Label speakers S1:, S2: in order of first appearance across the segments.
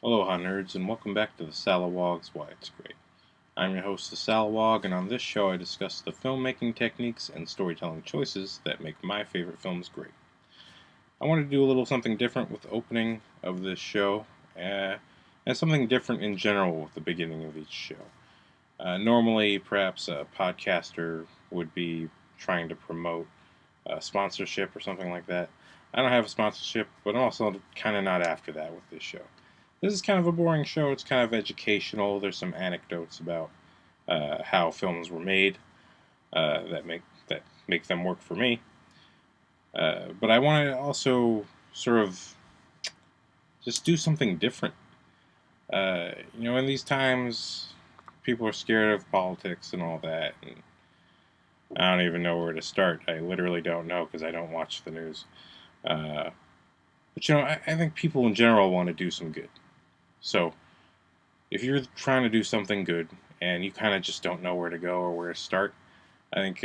S1: Aloha nerds, and welcome back to TheSalawag's Why It's Great. I'm your host, TheSalawag, and on this show I discuss the filmmaking techniques and storytelling choices that make my favorite films great. I wanted to do a little something different with the opening of this show, and something different in general with the beginning of each show. Normally, perhaps a podcaster would be trying to promote sponsorship or something like that. I don't have a sponsorship, but I'm also kind of not after that with this show. This is kind of a boring show. It's kind of educational. There's some anecdotes about how films were made that make them work for me. But I want to also sort of just do something different. In these times, people are scared of politics and all that, and I don't even know where to start. I literally don't know because I don't watch the news. But I think people in general want to do some good. So, if you're trying to do something good and you kind of just don't know where to go or where to start, I think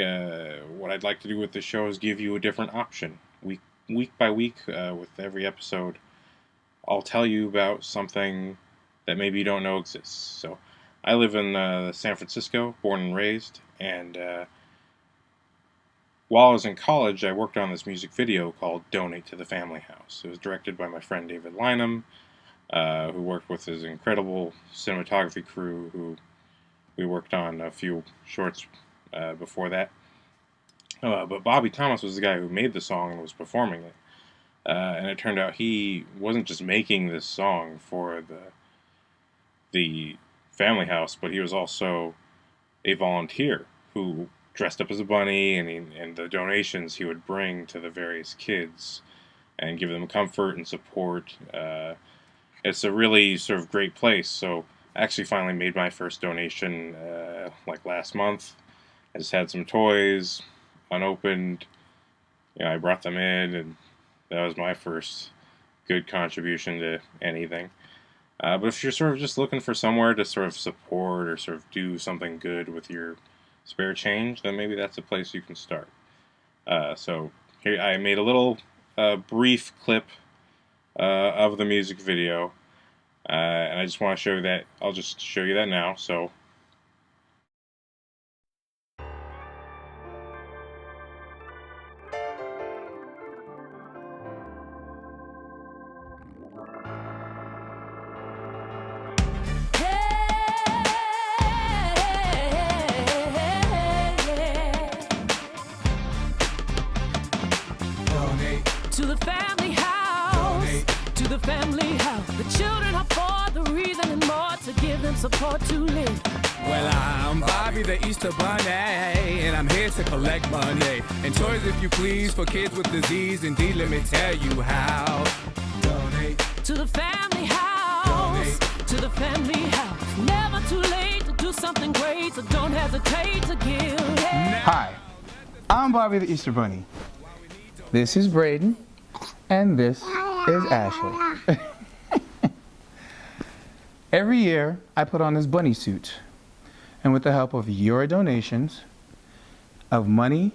S1: what I'd like to do with this show is give you a different option. Week by week, with every episode, I'll tell you about something that maybe you don't know exists. So, I live in San Francisco, born and raised, and while I was in college, I worked on this music video called Donate to the Family House. It was directed by my friend David Lynham, who worked with his incredible cinematography crew, who we worked on a few shorts before that. But Bobby Thomas was the guy who made the song and was performing it. And it turned out he wasn't just making this song for the family house, but he was also a volunteer who dressed up as a bunny, and the donations he would bring to the various kids and give them comfort and support. It's a really sort of great place. So I actually finally made my first donation last month. I just had some toys unopened. I brought them in, and that was my first good contribution to anything. But if you're sort of just looking for somewhere to sort of support or sort of do something good with your spare change, then maybe that's a place you can start. So here I made a little brief clip of the music video, and I just want to show you that. I'll just show you that now. So
S2: to the family house, donate to the family house. The children are for the reason and more to give them support to live.
S3: Well, I'm Bobby the Easter Bunny, and I'm here to collect money and toys, if you please, for kids with disease. Indeed, let me tell you how. Donate
S2: to the family house, donate to the family house. Never too late to do something great, so don't hesitate to give.
S4: Hi, I'm Bobby the Easter Bunny. This is Braden, and this is Ashley. Every year, I put on this bunny suit, and with the help of your donations, of money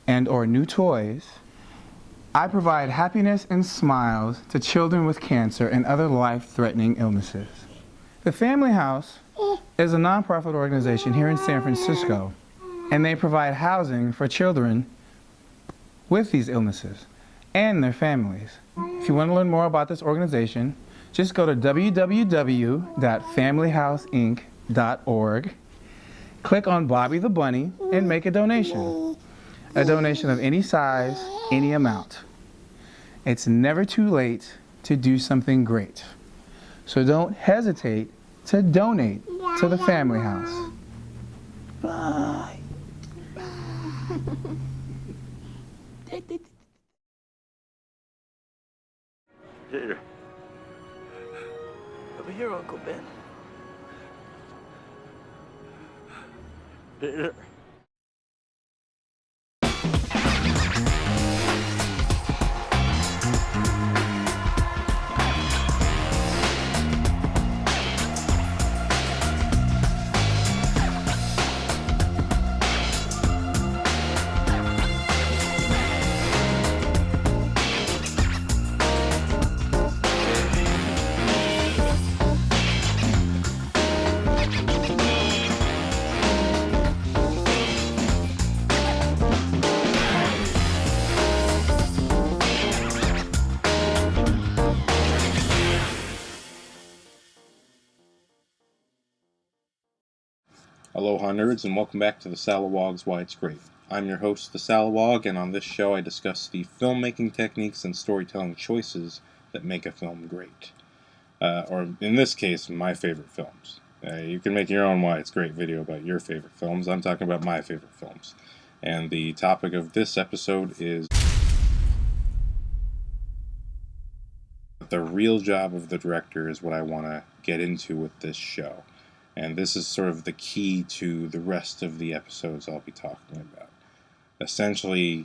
S4: and or new toys, I provide happiness and smiles to children with cancer and other life-threatening illnesses. The Family House is a nonprofit organization here in San Francisco, and they provide housing for children with these illnesses and their families. If you want to learn more about this organization, just go to www.familyhouseinc.org, click on Bobby the Bunny, and make a donation. A donation of any size, any amount. It's never too late to do something great. So don't hesitate to donate to the Family House. Bye.
S5: Here. Over here, Uncle Ben. Here.
S1: Aloha nerds, and welcome back to TheSalawag's Why It's Great. I'm your host, TheSalawag, and on this show I discuss the filmmaking techniques and storytelling choices that make a film great. Or in this case, my favorite films. You can make your own Why It's Great video about your favorite films. I'm talking about my favorite films. And the topic of this episode is the real job of the director is what I want to get into with this show. And this is sort of the key to the rest of the episodes I'll be talking about. Essentially,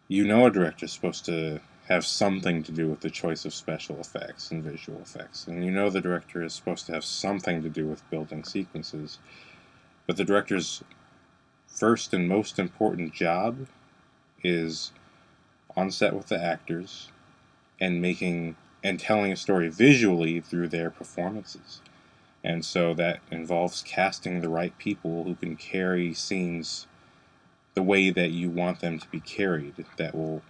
S1: you know a director is supposed to have something to do with the choice of special effects and visual effects. And you know the director is supposed to have something to do with building sequences. But the director's first and most important job is on set with the actors and telling a story visually through their performances. And so that involves casting the right people who can carry scenes the way that you want them to be carried, that will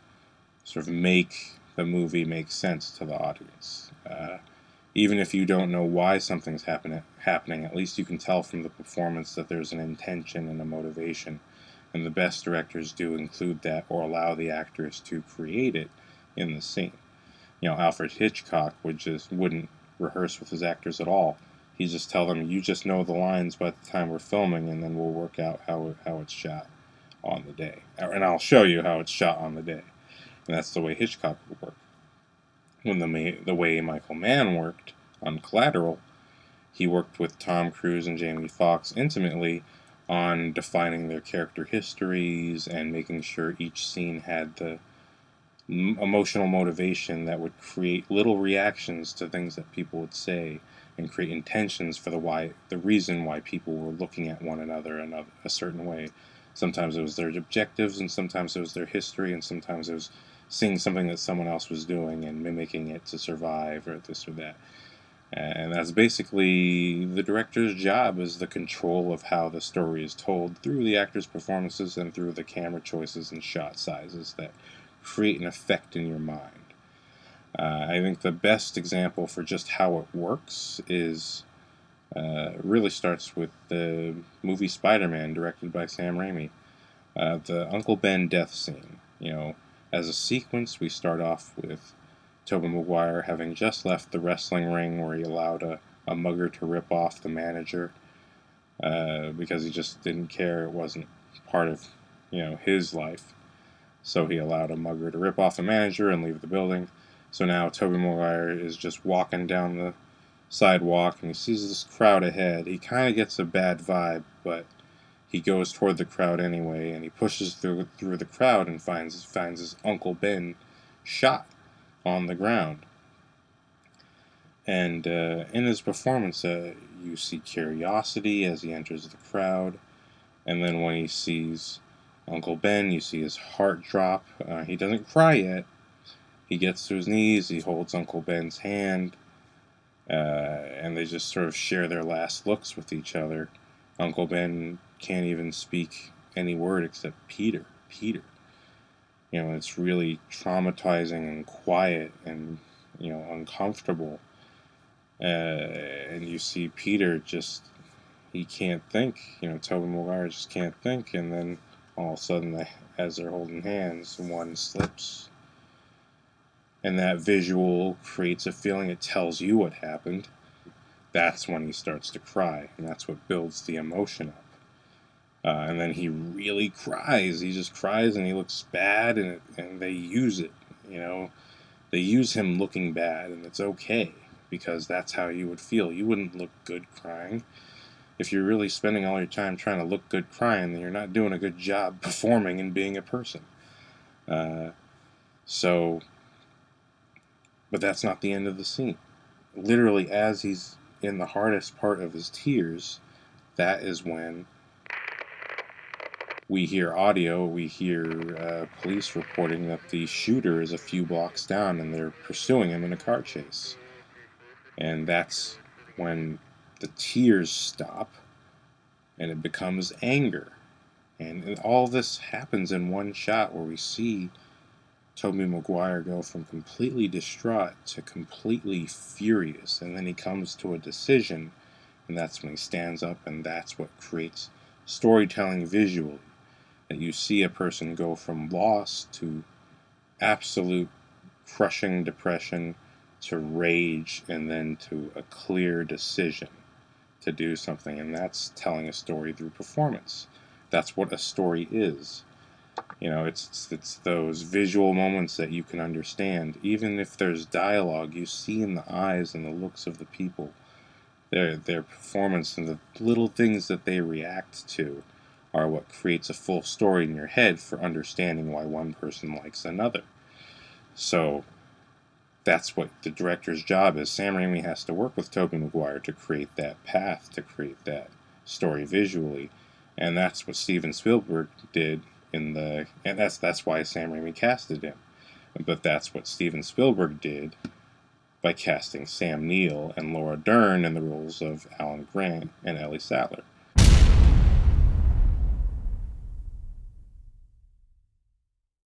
S1: sort of make the movie make sense to the audience. Even if you don't know why something's happening, at least you can tell from the performance that there's an intention and a motivation. And the best directors do include that or allow the actors to create it in the scene. You know, Alfred Hitchcock wouldn't rehearse with his actors at all. He just tell them, you just know the lines by the time we're filming, and then we'll work out how it's shot on the day. And I'll show you how it's shot on the day. And that's the way Hitchcock would work. The way Michael Mann worked on Collateral, he worked with Tom Cruise and Jamie Foxx intimately on defining their character histories and making sure each scene had the emotional motivation that would create little reactions to things that people would say, and create intentions for the reason why people were looking at one another in a certain way. Sometimes it was their objectives, and sometimes it was their history, and sometimes it was seeing something that someone else was doing and mimicking it to survive, or this or that. And that's basically the director's job, is the control of how the story is told through the actors' performances and through the camera choices and shot sizes that create an effect in your mind. I think the best example for just how it works really starts with the movie Spider-Man, directed by Sam Raimi. The Uncle Ben death scene. You know, as a sequence, we start off with Tobey Maguire having just left the wrestling ring where he allowed a mugger to rip off the manager because he just didn't care. It wasn't part of, his life. So he allowed a mugger to rip off the manager and leave the building. So now Tobey Maguire is just walking down the sidewalk and he sees this crowd ahead. He kind of gets a bad vibe, but he goes toward the crowd anyway, and he pushes through the crowd and finds his Uncle Ben shot on the ground. And in his performance, you see curiosity as he enters the crowd, and then when he sees Uncle Ben, you see his heart drop. He doesn't cry yet. He gets to his knees, he holds Uncle Ben's hand, and they just sort of share their last looks with each other. Uncle Ben can't even speak any word except Peter, Peter. It's really traumatizing and quiet and, uncomfortable. And you see Peter he can't think. Tobey Maguire just can't think, and then all of a sudden, as they're holding hands, one slips. And that visual creates a feeling, it tells you what happened. That's when he starts to cry, and that's what builds the emotion up. And then he really cries. He just cries, and he looks bad, and they use it. They use him looking bad, and it's okay, because that's how you would feel. You wouldn't look good crying. If you're really spending all your time trying to look good crying, then you're not doing a good job performing and being a person. But that's not the end of the scene. Literally, as he's in the hardest part of his tears, that is when we hear audio, we hear police reporting that the shooter is a few blocks down and they're pursuing him in a car chase. And that's when the tears stop and it becomes anger. And all this happens in one shot where we see Tobey Maguire go from completely distraught to completely furious, and then he comes to a decision And that's when he stands up, and that's what creates storytelling visually. That you see a person go from loss to absolute crushing depression to rage, and then to a clear decision to do something. And that's telling a story through performance. That's what a story is. You know, it's those visual moments that you can understand. Even if there's dialogue, you see in the eyes and the looks of the people, their performance, and the little things that they react to are what creates a full story in your head for understanding why one person likes another. So that's what the director's job is. Sam Raimi has to work with Tobey Maguire to create that path, to create that story visually, and that's what Steven Spielberg did and that's why Sam Raimi casted him. But that's what Steven Spielberg did by casting Sam Neill and Laura Dern in the roles of Alan Grant and Ellie Sattler.